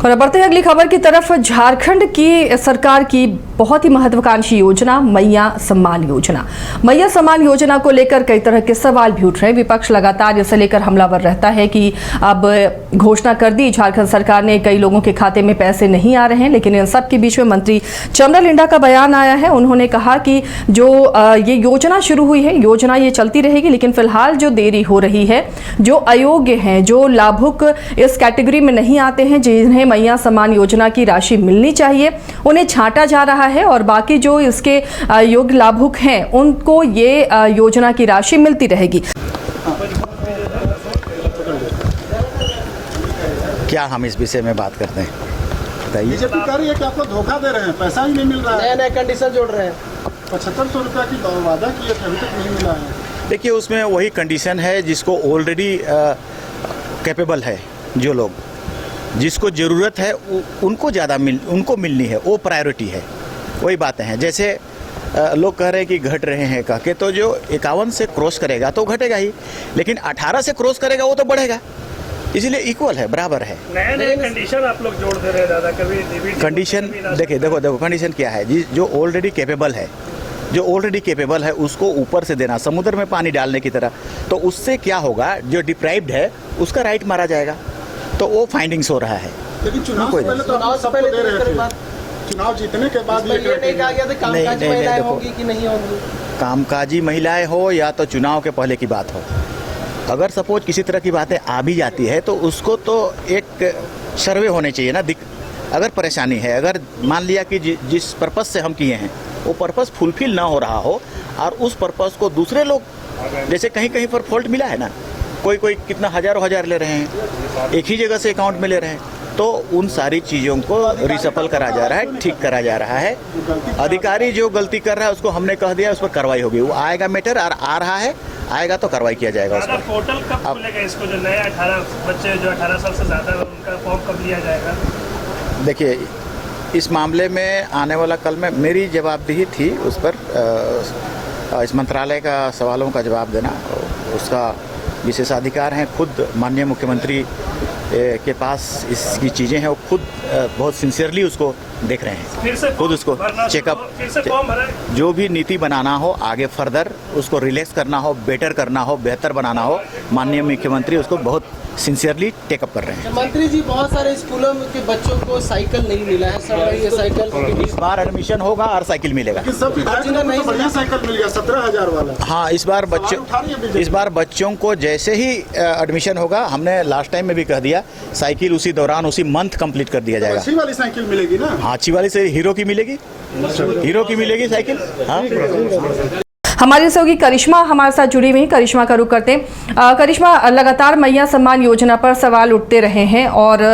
और अब बढ़ते हैं अगली खबर की तरफ। झारखंड की सरकार की बहुत ही महत्वाकांक्षी योजना मैया सम्मान योजना। मैया सम्मान योजना को लेकर कई तरह के सवाल भी उठ रहे हैं। विपक्ष लगातार इसे लेकर हमलावर रहता है कि अब घोषणा कर दी झारखंड सरकार ने, कई लोगों के खाते में पैसे नहीं आ रहे हैं। लेकिन इन सब के बीच में मंत्री चमरा लिंडा का बयान आया है। उन्होंने कहा कि जो ये योजना शुरू हुई है, योजना ये चलती रहेगी, लेकिन फिलहाल जो देरी हो रही है, जो अयोग्य हैं, जो लाभुक इस कैटेगरी में नहीं आते हैं, जिन्हें मैया सम्मान योजना की राशि मिलनी चाहिए, उन्हें छांटा जा रहा है और बाकी जो इसके योग्य लाभुक हैं उनको ये योजना की राशि मिलती रहेगी। क्या हम इस विषय में बात करते हैं? बीजेपी कह रही है कि आपको धोखा दे रहे हैं, पैसा ही नहीं मिल रहा है, नए कंडीशन जोड़ रहे हैं। 7500 रुपया की वादा किए थे, अभी तक नहीं मिला है। देखिए, उसमें वही कंडीशन है जिसको ऑलरेडी कैपेबल है, जो लोग जिसको ज़रूरत है उनको उनको मिलनी है, वो प्रायोरिटी है। वही बातें हैं। जैसे लोग कह रहे हैं कि घट रहे हैं कह के, तो जो 51 से क्रॉस करेगा तो घटेगा ही, लेकिन 18 से क्रॉस करेगा वो तो बढ़ेगा। इसीलिए इक्वल है, बराबर है। नए कंडीशन आप लोग जोड़ दे रहे हैं दादा। कभी कंडीशन देखो कंडीशन क्या है जी, जो ऑलरेडी कैपेबल है उसको ऊपर से देना, समुद्र में पानी डालने की तरह। तो उससे क्या होगा, जो डिप्राइव्ड है उसका राइट मारा जाएगा। तो वो फाइंडिंग्स हो रहा है। लेकिन चुनाव से पहले तो आप सबको दे रहे थे, चुनाव जीतने के बाद ये नहीं कहा गया था कामकाजी महिलाएं होंगी कि नहीं होंगी। कामकाजी महिलाएं हो या तो चुनाव के पहले की बात हो, अगर सपोज किसी तरह की बातें आ भी जाती है तो उसको तो एक सर्वे होने चाहिए ना। अगर परेशानी है, अगर मान लिया कि जिस पर्पस से हम किए हैं वो पर्पस फुलफिल ना हो रहा हो और उस पर्पस को दूसरे लोग, जैसे कहीं कहीं पर फॉल्ट मिला है ना, कोई कितना हजारों हजार ले रहे हैं, एक ही जगह से अकाउंट में ले रहे हैं, तो उन सारी चीज़ों को रिसफल करा जा रहा है, ठीक करा जा रहा है। अधिकारी जो गलती कर रहा है उसको हमने कह दिया, उस पर कार्रवाई होगी। वो आएगा मैटर और आ रहा है, आएगा तो कार्रवाई किया जाएगा उस पर। पोर्टल कब खुलेगा इसको, जो नए 18 बच्चे जो 18 साल से ज़्यादा उनका फॉर्म कब लिया जाएगा? देखिए, इस मामले में आने वाला कल में मेरी जवाबदेही थी उस पर इस मंत्रालय का सवालों का जवाब देना, उसका विशेषाधिकार हैं। खुद माननीय मुख्यमंत्री के पास इसकी चीज़ें हैं, वो खुद बहुत सिंसियरली उसको देख रहे हैं, खुद उसको चेकअप, जो भी नीति बनाना हो आगे फर्दर उसको रिलैक्स करना हो, बेटर करना हो, बेहतर बनाना हो, माननीय मुख्यमंत्री उसको बहुत सिंसियरली टेकअप कर रहे हैं। मंत्री जी, बहुत सारे स्कूलों के बच्चों को साइकिल नहीं मिला है, सब ये साइकिल इस बार एडमिशन होगा और साइकिल मिलेगा। सब विधायकों को बढ़िया साइकिल मिल गया, 17,000 वाला। हाँ, इस बार बच्चों को जैसे ही एडमिशन होगा, हमने लास्ट टाइम में भी कह दिया, साइकिल उसी दौरान उसी मंथ कंप्लीट कर दिया जाएगा। अच्छी वाली साइकिल मिलेगी ना? हाँ, अच्छी वाली से हीरो की मिलेगी साइकिल। हाँ, हमारे सहयोगी करिश्मा हमारे साथ जुड़ी हुई हैं। करिश्मा का रुख करते हैं। करिश्मा, लगातार मैया सम्मान योजना पर सवाल उठते रहे हैं और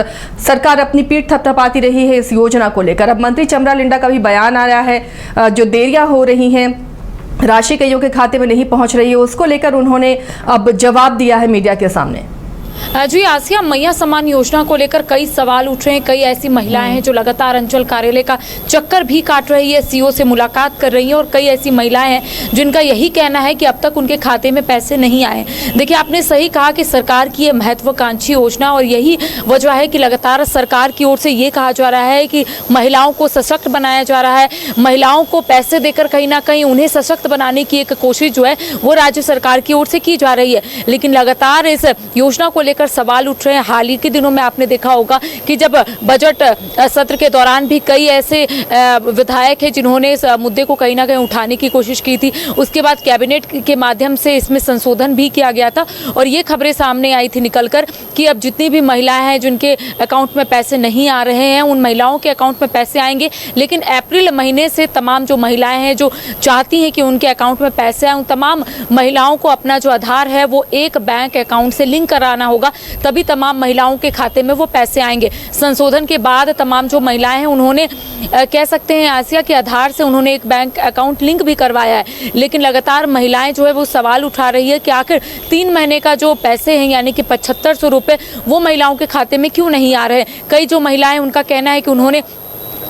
सरकार अपनी पीठ थपथपाती रही है इस योजना को लेकर। अब मंत्री चमरा लिंडा का भी बयान आ रहा है, जो देरियां हो रही हैं, राशि कईयों के खाते में नहीं पहुंच रही है, उसको लेकर उन्होंने अब जवाब दिया है मीडिया के सामने। जी आसिया, मैया सम्मान योजना को लेकर कई सवाल उठ रहे हैं। कई ऐसी महिलाएं हैं जो लगातार अंचल कार्यालय का चक्कर भी काट रही है, सीओ से मुलाकात कर रही हैं, और कई ऐसी महिलाएं हैं जिनका यही कहना है कि अब तक उनके खाते में पैसे नहीं आए। देखिए, आपने सही कहा कि सरकार की ये महत्वाकांक्षी योजना, और यही वजह है कि लगातार सरकार की ओर से ये कहा जा रहा है कि महिलाओं को सशक्त बनाया जा रहा है, महिलाओं को पैसे देकर कहीं ना कहीं उन्हें सशक्त बनाने की एक कोशिश जो है वो राज्य सरकार की ओर से की जा रही है। लेकिन लगातार इस योजना को लेकर सवाल उठ रहे हैं। हाल ही के दिनों में आपने देखा होगा कि जब बजट सत्र के दौरान भी कई ऐसे विधायक हैं जिन्होंने इस मुद्दे को कहीं ना कहीं उठाने की कोशिश की थी। उसके बाद कैबिनेट के माध्यम से इसमें संशोधन भी किया गया था और ये खबरें सामने आई थी निकलकर कि अब जितनी भी महिलाएं हैं जिनके अकाउंट में पैसे नहीं आ रहे हैं, उन महिलाओं के अकाउंट में पैसे आएंगे। लेकिन अप्रैल महीने से तमाम जो महिलाएं हैं जो चाहती हैं कि उनके अकाउंट में पैसे आए, उन तमाम महिलाओं को अपना जो आधार है वो एक बैंक अकाउंट से लिंक कराना होगा, तभी तमाम महिलाओं के खाते में वो पैसे आएंगे। संशोधन के बाद तमाम जो महिलाएं हैं उन्होंने कह सकते हैं आसिया के आधार से उन्होंने एक बैंक अकाउंट लिंक भी करवाया है। लेकिन लगातार महिलाएं जो है वो सवाल उठा रही है कि आखिर 3 महीने का जो पैसे हैं यानी कि 7500 रुपये वो महिलाओं के खाते में क्यों नहीं आ रहे हैं। कई जो महिलाएं उनका कहना है कि उन्होंने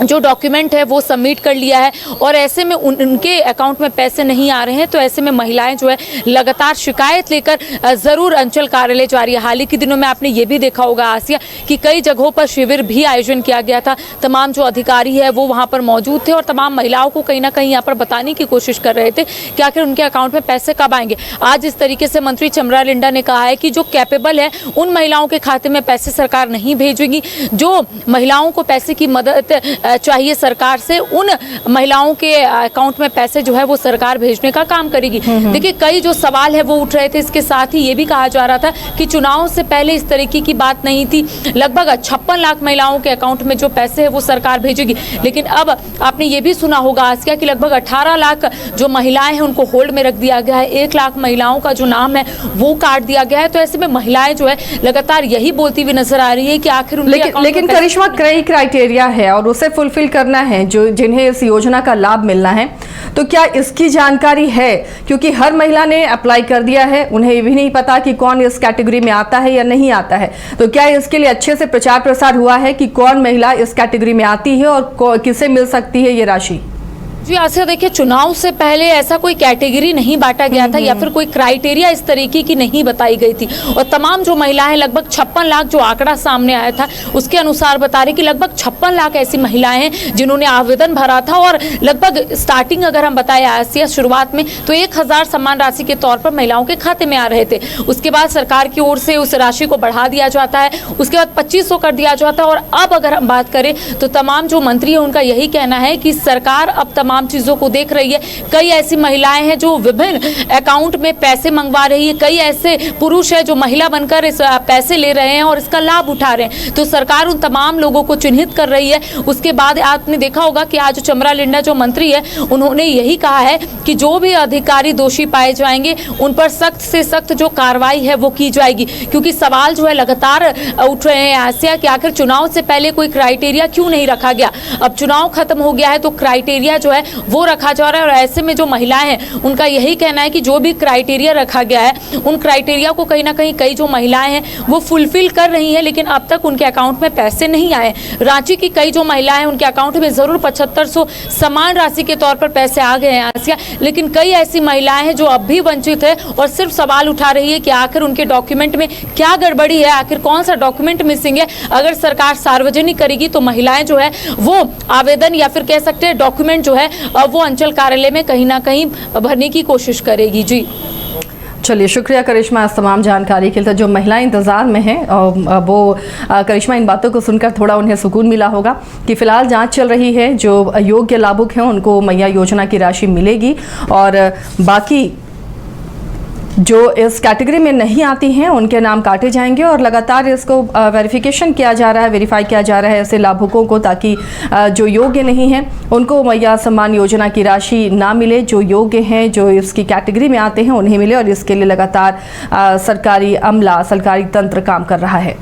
जो डॉक्यूमेंट है वो सबमिट कर लिया है और ऐसे में उनके अकाउंट में पैसे नहीं आ रहे हैं, तो ऐसे में महिलाएं जो है लगातार शिकायत लेकर ज़रूर अंचल कार्यालय जा रही है। हाल ही के दिनों में आपने ये भी देखा होगा आसिया कि कई जगहों पर शिविर भी आयोजन किया गया था। तमाम जो अधिकारी है वो वहाँ पर मौजूद थे और तमाम महिलाओं को कहीं ना कहीं यहाँ पर बताने की कोशिश कर रहे थे कि आखिर उनके अकाउंट में पैसे कब आएंगे। आज इस तरीके से मंत्री चमरा लिंडा ने कहा है कि जो कैपेबल है उन महिलाओं के खाते में पैसे सरकार नहीं भेजेगी, जो महिलाओं को पैसे की मदद चाहिए सरकार से, उन महिलाओं के अकाउंट में पैसे जो है वो सरकार भेजने का काम करेगी। देखिए कई जो सवाल है वो उठ रहे थे। इसके साथ ही ये भी कहा जा रहा था कि चुनाव से पहले इस तरीके की बात नहीं थी, लगभग 56 लाख महिलाओं के अकाउंट में जो पैसे है वो सरकार भेजेगी। लेकिन अब आपने ये भी सुना होगा आसिया कि लगभग 18 लाख जो महिलाएं हैं उनको होल्ड में रख दिया गया है, 1 लाख महिलाओं का जो नाम है वो काट दिया गया है। तो ऐसे में महिलाएं जो है लगातार यही बोलती हुई नजर आ रही है कि आखिर लेकिन करिश्मा कई क्राइटेरिया है और उसे फुलफिल करना है जो जिन्हें इस योजना का लाभ मिलना है, तो क्या इसकी जानकारी है? क्योंकि हर महिला ने अप्लाई कर दिया है, उन्हें ये भी नहीं पता कि कौन इस कैटेगरी में आता है या नहीं आता है। तो क्या इसके लिए अच्छे से प्रचार प्रसार हुआ है कि कौन महिला इस कैटेगरी में आती है और किसे मिल सकती है ये राशि? जी आसिया, देखिए चुनाव से पहले ऐसा कोई कैटेगरी नहीं बांटा गया था या फिर कोई क्राइटेरिया इस तरीके की नहीं बताई गई थी और तमाम जो महिलाएं लगभग 56 लाख जो आंकड़ा सामने आया था उसके अनुसार बता रही कि लगभग 56 लाख ऐसी महिलाएं हैं जिन्होंने आवेदन भरा था और लगभग स्टार्टिंग अगर हम बताएं आसिया शुरुआत में तो 1000 सम्मान राशि के तौर पर महिलाओं के खाते में आ रहे थे। उसके बाद सरकार की ओर से उस राशि को बढ़ा दिया जाता है, उसके बाद 2500 कर दिया जाता है और अब अगर हम बात करें तो तमाम जो मंत्री है उनका यही कहना है कि सरकार अब तमाम चीजों को देख रही है। कई ऐसी महिलाएं हैं जो विभिन्न अकाउंट में पैसे मंगवा रही है, कई ऐसे पुरुष है जो महिला बनकर इस पैसे ले रहे हैं और इसका लाभ उठा रहे हैं। तो सरकार उन तमाम लोगों को चिन्हित कर रही है। उसके बाद आपने देखा होगा कि आज चमरा लिंडा जो मंत्री है उन्होंने यही कहा है कि जो भी अधिकारी दोषी पाए जाएंगे उन पर सख्त से सख्त जो कार्रवाई है वो की जाएगी, क्योंकि सवाल जो है लगातार उठ रहे हैं आसिया कि आखिर चुनाव से पहले कोई क्राइटेरिया क्यों नहीं रखा गया। अब चुनाव खत्म हो गया है तो क्राइटेरिया जो है वो रखा जा रहा है और ऐसे में जो महिलाएं हैं उनका यही कहना है कि जो भी क्राइटेरिया रखा गया है उन क्राइटेरिया को कहीं ना कहीं कई जो महिलाएं हैं वो फुलफिल कर रही हैं, लेकिन अब तक उनके अकाउंट में पैसे नहीं आए। रांची की कई जो महिलाएं हैं उनके अकाउंट में जरूर 7500 समान राशि के तौर पर पैसे आ गए हैं आसिया, लेकिन कई ऐसी महिलाएं हैं जो अब भी वंचित है और सिर्फ सवाल उठा रही है कि आखिर उनके डॉक्यूमेंट में क्या गड़बड़ी है, आखिर कौन सा डॉक्यूमेंट मिसिंग है। अगर सरकार सार्वजनिक करेगी तो महिलाएं जो है वो आवेदन या फिर कह सकते हैं डॉक्यूमेंट जो है वो अंचल कार्यालय में कहीं ना कहीं भरने की कोशिश करेगी। जी चलिए, शुक्रिया करिश्मा इस तमाम जानकारी के लिए। जो महिलाएं इंतजार में हैं वो करिश्मा इन बातों को सुनकर थोड़ा उन्हें सुकून मिला होगा कि फिलहाल जांच चल रही है, जो योग्य लाभुक हैं उनको मैया योजना की राशि मिलेगी और बाकी जो इस कैटेगरी में नहीं आती हैं उनके नाम काटे जाएंगे और लगातार इसको वेरिफिकेशन किया जा रहा है, वेरीफाई किया जा रहा है ऐसे लाभुकों को, ताकि जो योग्य नहीं हैं उनको मैया सम्मान योजना की राशि ना मिले, जो योग्य हैं जो इसकी कैटेगरी में आते हैं उन्हें मिले। और इसके लिए लगातार सरकारी अमला, सरकारी तंत्र काम कर रहा है।